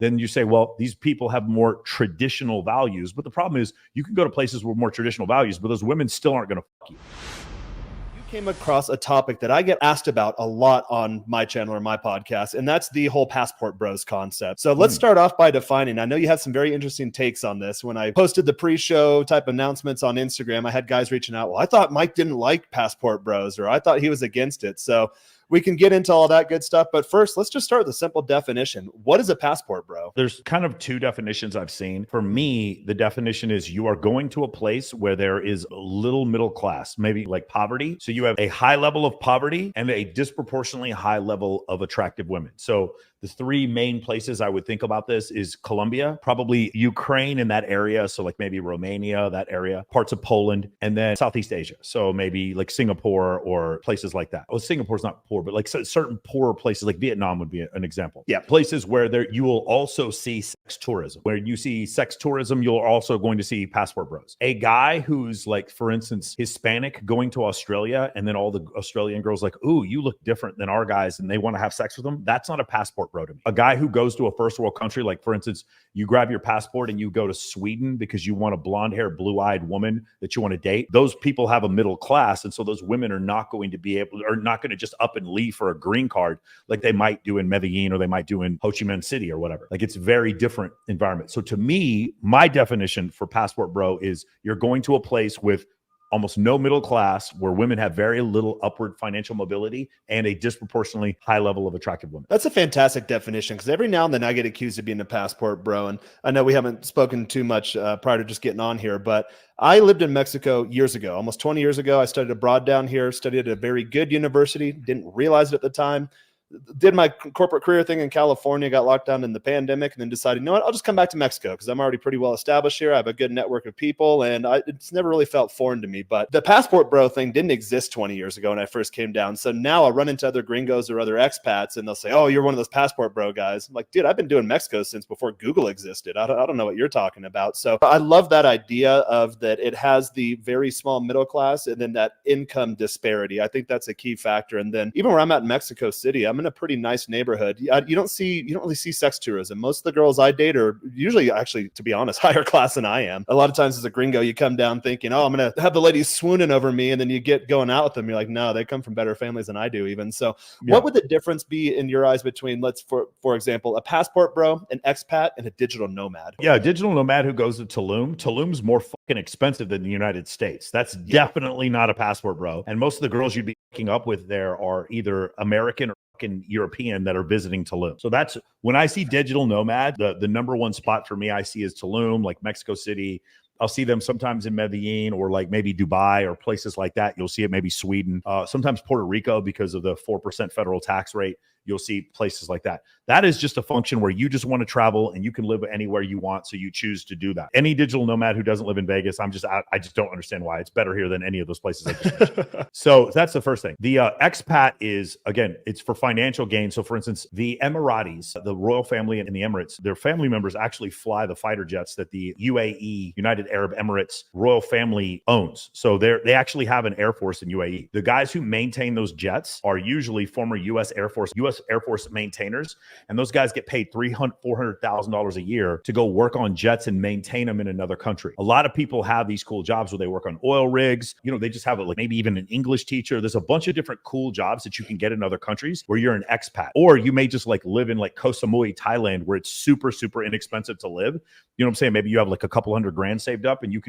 then you say, well, these people have more traditional values. But the problem is you can go to places with more traditional values, but those women still aren't going to fuck you. Came across a topic that I get asked about a lot on my channel or my podcast, and that's the whole passport bros concept. So let's start off by defining. I know you had some very interesting takes on this. When I posted the pre-show type announcements on Instagram, I had guys reaching out, well, I thought Mike didn't like passport bros, or I thought he was against it. So we can get into all that good stuff. But first, let's just start with a simple definition. What is a passport bro? There's kind of two definitions I've seen. For me, the definition is you are going to a place where there is a little middle class, maybe like poverty. So you have a high level of poverty and a disproportionately high level of attractive women. So the three main places I would think about this is Colombia, probably Ukraine in that area. So like maybe Romania, that area, parts of Poland, and then Southeast Asia. So maybe like Singapore or places like that. Well, Singapore's not poor, but like certain poorer places like Vietnam would be an example. Yeah. Places where you will also see sex tourism. Where you see sex tourism, you're also going to see passport bros. A guy who's like, for instance, Hispanic going to Australia, and then all the Australian girls like, ooh, you look different than our guys, and they want to have sex with them. That's not a passport bro to me. A guy who goes to a first world country, like for instance, you grab your passport and you go to Sweden because you want a blonde haired, blue eyed woman that you want to date. Those people have a middle class. And so those women are not going to just up and leave for a green card like they might do in Medellin or they might do in Ho Chi Minh City or whatever. Like it's very different environment. So to me, my definition for passport bro is you're going to a place with almost no middle class, where women have very little upward financial mobility and a disproportionately high level of attractive women. That's a fantastic definition, because every now and then I get accused of being a passport bro. And I know we haven't spoken too much prior to just getting on here, but I lived in Mexico years ago, almost 20 years ago. I studied abroad down here, studied at a very good university, didn't realize it at the time. Did my corporate career thing in California, got locked down in the pandemic, and then decided, you know what, I'll just come back to Mexico because I'm already pretty well established here. I have a good network of people, and it's never really felt foreign to me. But the passport bro thing didn't exist 20 years ago when I first came down. So now I'll run into other gringos or other expats, and they'll say, oh, you're one of those passport bro guys. I'm like, dude, I've been doing Mexico since before Google existed. I don't know what you're talking about. So I love that idea of that it has the very small middle class and then that income disparity. I think that's a key factor. And then even where I'm at in Mexico City, I'm in a pretty nice neighborhood. You don't really see sex tourism. Most of the girls I date are usually, actually, to be honest, higher class than I am. A lot of times as a gringo, you come down thinking, oh, I'm going to have the ladies swooning over me. And then you get going out with them. You're like, no, they come from better families than I do even. So What would the difference be in your eyes between, for example, a passport bro, an expat, and a digital nomad? Yeah, a digital nomad who goes to Tulum. Tulum's more fucking expensive than the United States. That's definitely not a passport bro. And most of the girls you'd be hooking up with there are either American or European that are visiting Tulum. So that's when I see digital nomad, the number one spot for me I see is Tulum, like Mexico City. I'll see them sometimes in Medellin or like maybe Dubai or places like that. You'll see it maybe Sweden, sometimes Puerto Rico because of the 4% federal tax rate. You'll see places like that. That is just a function where you just want to travel and you can live anywhere you want. So you choose to do that. Any digital nomad who doesn't live in Vegas, I just don't understand why. It's better here than any of those places I just mentioned. So that's the first thing. The expat is, again, it's for financial gain. So for instance, the Emiratis, the royal family in the Emirates, their family members actually fly the fighter jets that the UAE, United Arab Emirates royal family owns. So they actually have an Air Force in UAE. The guys who maintain those jets are usually former U.S. Air Force maintainers. And those guys get paid $300,000, $400,000 a year to go work on jets and maintain them in another country. A lot of people have these cool jobs where they work on oil rigs. They just have like maybe even an English teacher. There's a bunch of different cool jobs that you can get in other countries where you're an expat, or you may just like live in like Koh Samui, Thailand, where it's super, super inexpensive to live. You know what I'm saying? Maybe you have like a couple $100,000 saved up and you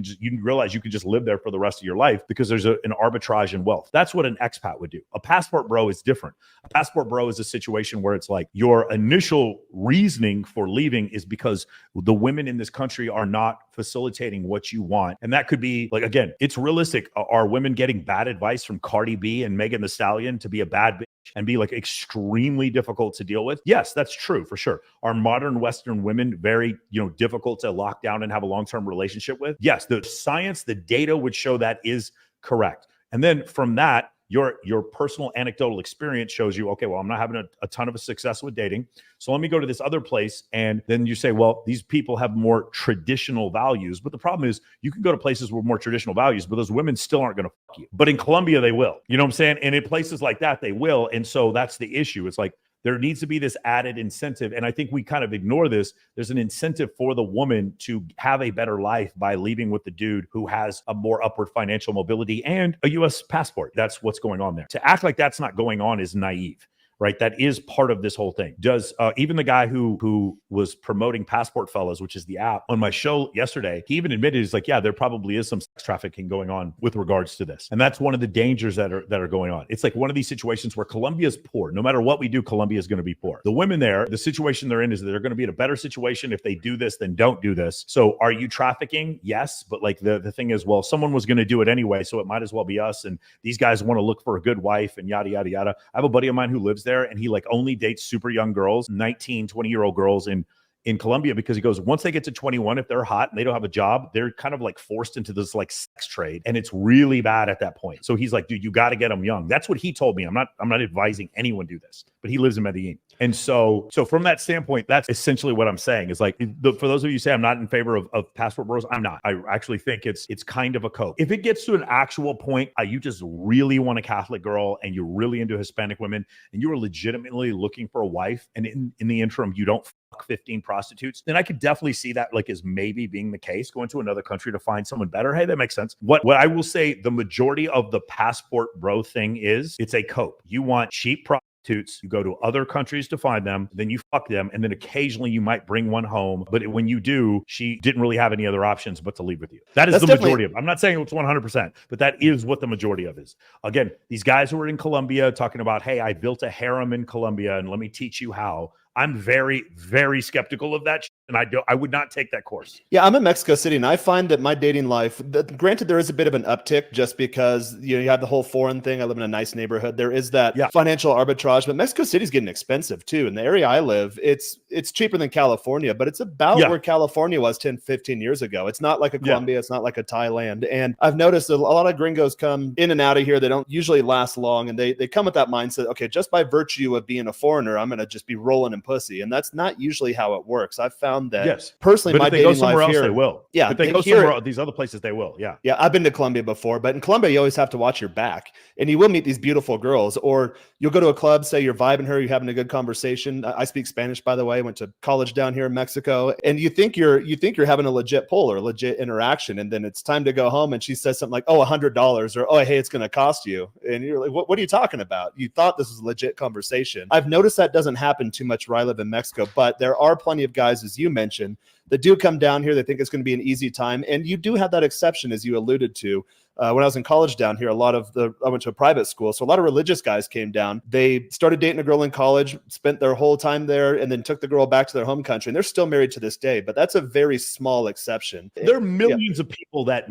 realize you can just live there for the rest of your life because there's an arbitrage in wealth. That's what an expat would do. A passport bro is different. A passport bro is a situation where it's like your initial reasoning for leaving is because the women in this country are not facilitating what you want. And that could be like, again, it's realistic. Are women getting bad advice from Cardi B and Megan Thee Stallion to be a bad bitch and be like extremely difficult to deal with? Yes, that's true for sure. Are modern Western women very, difficult to lock down and have a long-term relationship with? Yes, the science, the data would show that is correct. And then from that, your personal anecdotal experience shows you, okay, well, I'm not having a ton of success with dating. So let me go to this other place. And then you say, well, these people have more traditional values. But the problem is you can go to places with more traditional values, but those women still aren't going to fuck you. But in Colombia, they will. You know what I'm saying? And in places like that, they will. And so that's the issue. It's like, There needs to be this added incentive. And I think we kind of ignore this. There's an incentive for the woman to have a better life by leaving with the dude who has a more upward financial mobility and a US passport. That's what's going on there. To act like that's not going on is naive. Right, that is part of this whole thing. Does even the guy who was promoting Passport Fellas, which is the app, on my show yesterday, he even admitted, he's like, yeah, there probably is some sex trafficking going on with regards to this, and that's one of the dangers that are going on. It's like one of these situations where Colombia is poor. No matter what we do, Colombia is going to be poor. The women there, the situation they're in is that they're going to be in a better situation if they do this than don't do this. So, are you trafficking? Yes, but like the thing is, well, someone was going to do it anyway, so it might as well be us. And these guys want to look for a good wife and yada yada yada. I have a buddy of mine who lives there, and he like only dates super young girls, 19, 20-year-old girls in Colombia, because he goes, once they get to 21, if they're hot and they don't have a job, they're kind of like forced into this like sex trade, and it's really bad at that point. So he's like, dude, you got to get them young. That's what he told me. I'm not advising anyone do this, but he lives in Medellin. And so from that standpoint, that's essentially what I'm saying is like, for those of you who say I'm not in favor of passport bros, I'm not. I actually think it's kind of a cope. If it gets to an actual point, you just really want a Catholic girl and you're really into Hispanic women and you are legitimately looking for a wife, and in the interim, you don't 15 prostitutes, then I could definitely see that like as maybe being the case, going to another country to find someone better. Hey, that makes sense. What I will say, the majority of the passport bro thing is, it's a cope. You want cheap prostitutes, you go to other countries to find them, then you fuck them, and then occasionally you might bring one home. But when you do, she didn't really have any other options but to leave with you. That's the majority of it. I'm not saying it's 100%, but that is what the majority of is. Again, these guys who are in Colombia talking about, hey, I built a harem in Colombia and let me teach you how. I'm very, very skeptical of that, and I would not take that course. Yeah, I'm in Mexico City, and I find that my dating life, granted, there is a bit of an uptick just because you have the whole foreign thing. I live in a nice neighborhood. There is that financial arbitrage, but Mexico City's getting expensive too. In the area I live, it's cheaper than California, but it's about where California was 10, 15 years ago. It's not like a Colombia. It's not like a Thailand. And I've noticed that a lot of gringos come in and out of here. They don't usually last long, and they come with that mindset, okay, just by virtue of being a foreigner, I'm going to just be rolling in pussy. And that's not usually how it works. I've found that personally, my dating life here, they will. Yeah. If they go somewhere, these other places, they will. Yeah. Yeah. I've been to Colombia before, but in Colombia, you always have to watch your back, and you will meet these beautiful girls, or you'll go to a club, say you're vibing her, you're having a good conversation. I speak Spanish, by the way. I went to college down here in Mexico, and you think you're having a legit pull or a legit interaction. And then it's time to go home, and she says something like, oh, $100, or, oh, hey, it's going to cost you. And you're like, what are you talking about? You thought this was a legit conversation. I've noticed that doesn't happen too much where I live in Mexico, but there are plenty of guys, as you mentioned, that do come down here. They think it's going to be an easy time. And you do have that exception, as you alluded to. When I was in college down here, I went to a private school, so a lot of religious guys came down. They started dating a girl in college, spent their whole time there, and then took the girl back to their home country. And they're still married to this day, but that's a very small exception. There are millions of people that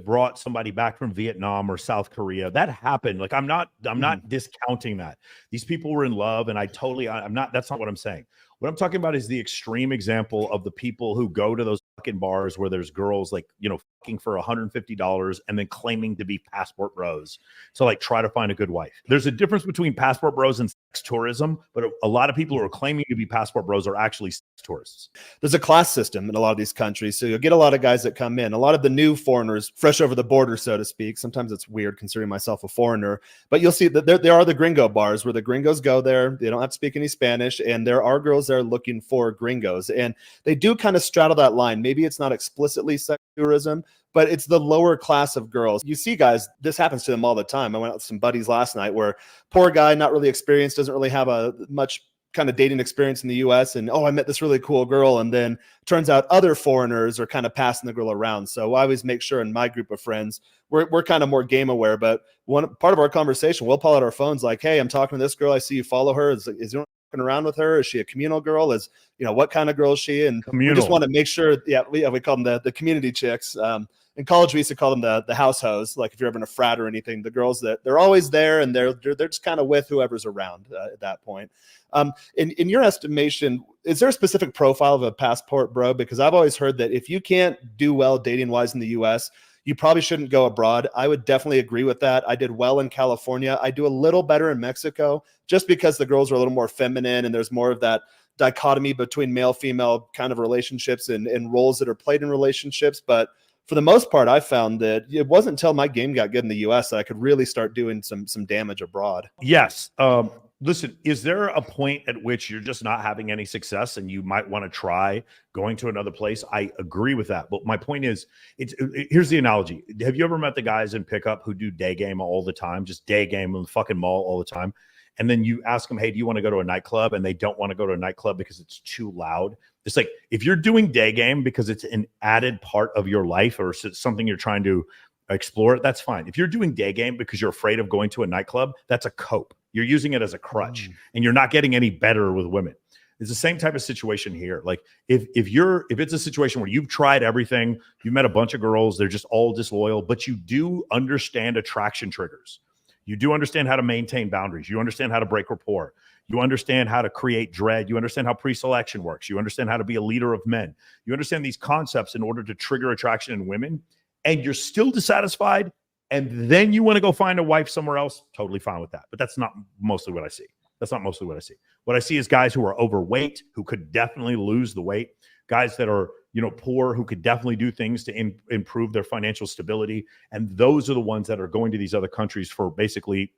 brought somebody back from Vietnam or South Korea. That happened. Like, I'm not discounting that. These people were in love, and that's not what I'm saying. What I'm talking about is the extreme example of the people who go to those fucking bars where there's girls like, fucking for $150 and then claiming to be passport bros. So like, try to find a good wife. There's a difference between passport bros and sex tourism, but a lot of people who are claiming to be passport bros are actually sex tourists. There's a class system in a lot of these countries. So you'll get a lot of guys that come in, a lot of the new foreigners, fresh over the border, so to speak. Sometimes it's weird considering myself a foreigner, but you'll see that there are the gringo bars where the gringos go there. They don't have to speak any Spanish, and there are girls there looking for gringos, and they do kind of straddle that line. Maybe it's not explicitly sex tourism, but it's the lower class of girls. You see guys, this happens to them all the time. I went out with some buddies last night where poor guy, not really experienced, doesn't really have a much kind of dating experience in the US, and I met this really cool girl, and then turns out other foreigners are kind of passing the girl around. So I always make sure in my group of friends, we're kind of more game aware, but one part of our conversation, we'll pull out our phones like, hey, I'm talking to this girl, I see you follow her. Is you around with her? Is she a communal girl? What kind of girl is she? And we just want to make sure, we call them the community chicks. In college, we used to call them the house hoes. Like if you're ever in a frat or anything, the girls that they're always there, and they're just kind of with whoever's around at that point. In your estimation, is there a specific profile of a passport bro? Because I've always heard that if you can't do well dating wise in the US, you probably shouldn't go abroad. I would definitely agree with that. I did well in California. I do a little better in Mexico just because the girls are a little more feminine, and there's more of that dichotomy between male-female kind of relationships and roles that are played in relationships. But for the most part, I found that it wasn't until my game got good in the US that I could really start doing some damage abroad. Yes. Listen, is there a point at which you're just not having any success and you might want to try going to another place? I agree with that. But my point is, here's the analogy. Have you ever met the guys in pickup who do day game all the time, just day game in the fucking mall all the time? And then you ask them, hey, do you want to go to a nightclub? And they don't want to go to a nightclub because it's too loud. It's like, if you're doing day game because it's an added part of your life or something you're trying to explore, that's fine. If you're doing day game because you're afraid of going to a nightclub, that's a cope. You're using it as a crutch and you're not getting any better with women. It's the same type of situation here. Like if it's a situation where you've tried everything, you've met a bunch of girls, they're just all disloyal, but you do understand attraction triggers. You do understand how to maintain boundaries. You understand how to break rapport. You understand how to create dread. You understand how pre-selection works. You understand how to be a leader of men. You understand these concepts in order to trigger attraction in women, and you're still dissatisfied, and then you want to go find a wife somewhere else, totally fine with that. But that's not mostly what I see. That's not mostly what I see. What I see is guys who are overweight, who could definitely lose the weight, guys that are, poor, who could definitely do things to improve their financial stability. And those are the ones that are going to these other countries for basically,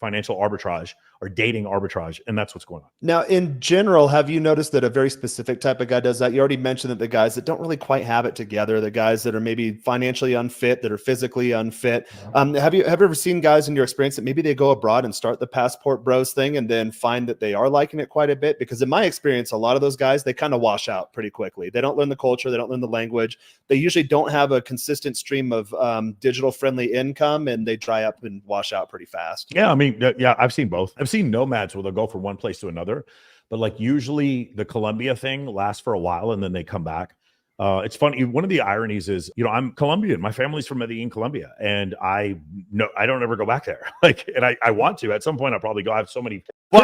financial arbitrage or dating arbitrage. And that's what's going on. Now, in general, have you noticed that a very specific type of guy does that? You already mentioned that the guys that don't really quite have it together, the guys that are maybe financially unfit, that are physically unfit. Have you ever seen guys in your experience that maybe they go abroad and start the passport bros thing and then find that they are liking it quite a bit? Because in my experience, a lot of those guys, they kind of wash out pretty quickly. They don't learn the culture. They don't learn the language. They usually don't have a consistent stream of digital friendly income, and they dry up and wash out pretty fast. Yeah. I mean, yeah, I've seen both. I've seen nomads where they'll go from one place to another, but like usually the Colombia thing lasts for a while and then they come back. It's funny. One of the ironies is, I'm Colombian. My family's from Medellin, Colombia, and I don't ever go back there. And I want to. At some point, I'll probably go. I have so many.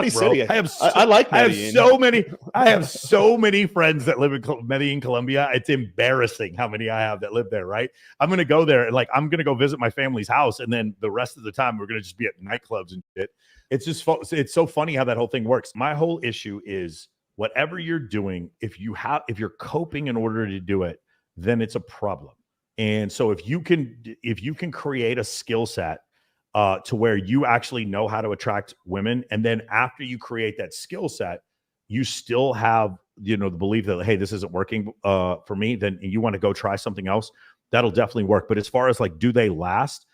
City. I like Medellin. I have so many friends that live in Medellin, Colombia. It's embarrassing how many I have that live there. Right? I'm gonna go there, and I'm gonna go visit my family's house, and then the rest of the time we're gonna just be at nightclubs and shit. It's so funny how that whole thing works. My whole issue is, whatever you're doing, if you're coping in order to do it, then it's a problem. And so if you can create a skill set to where you actually know how to attract women, and then after you create that skill set, you still have the belief that, hey, this isn't working for me, then you want to go try something else, that'll definitely work. But as far as do they last?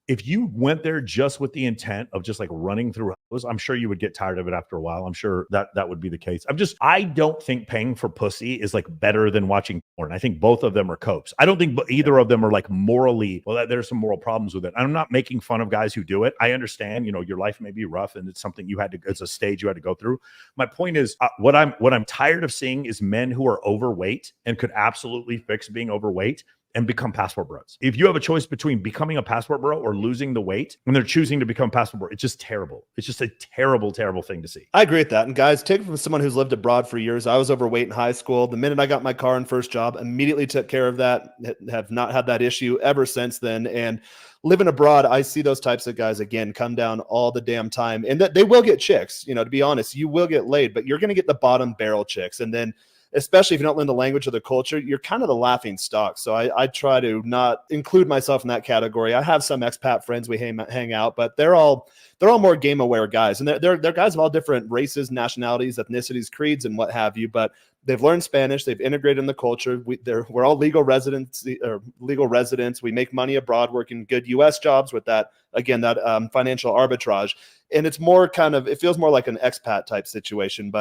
If you went there just with the intent of just running through hose, I'm sure you would get tired of it after a while. I'm sure that would be the case. I don't think paying for pussy is better than watching porn. I think both of them are copes. I don't think either of them are morally, well, there's some moral problems with it. I'm not making fun of guys who do it. I understand, your life may be rough and it's something it's a stage you had to go through. My point is, what I'm tired of seeing is men who are overweight and could absolutely fix being overweight and become passport bros. If you have a choice between becoming a passport bro or losing the weight, and they're choosing to become passport bro, it's just terrible. It's just a terrible, terrible thing to see. I agree with that. And guys, take it from someone who's lived abroad for years. I was overweight in high school. The minute I got my car and first job, immediately took care of that. Have not had that issue ever since then. And living abroad, I see those types of guys again come down all the damn time, and that they will get chicks. To be honest, you will get laid, but you're going to get the bottom barrel chicks, and then, especially if you don't learn the language or the culture, you're kind of the laughing stock. So I try to not include myself in that category. I have some expat friends we hang out, but they're all more game aware guys, and they're guys of all different races, nationalities, ethnicities, creeds, and what have you. But they've learned Spanish. They've integrated in the culture. We're all legal residents. We make money abroad, working good U.S. jobs with that financial arbitrage, and it's more it feels more like an expat type situation, but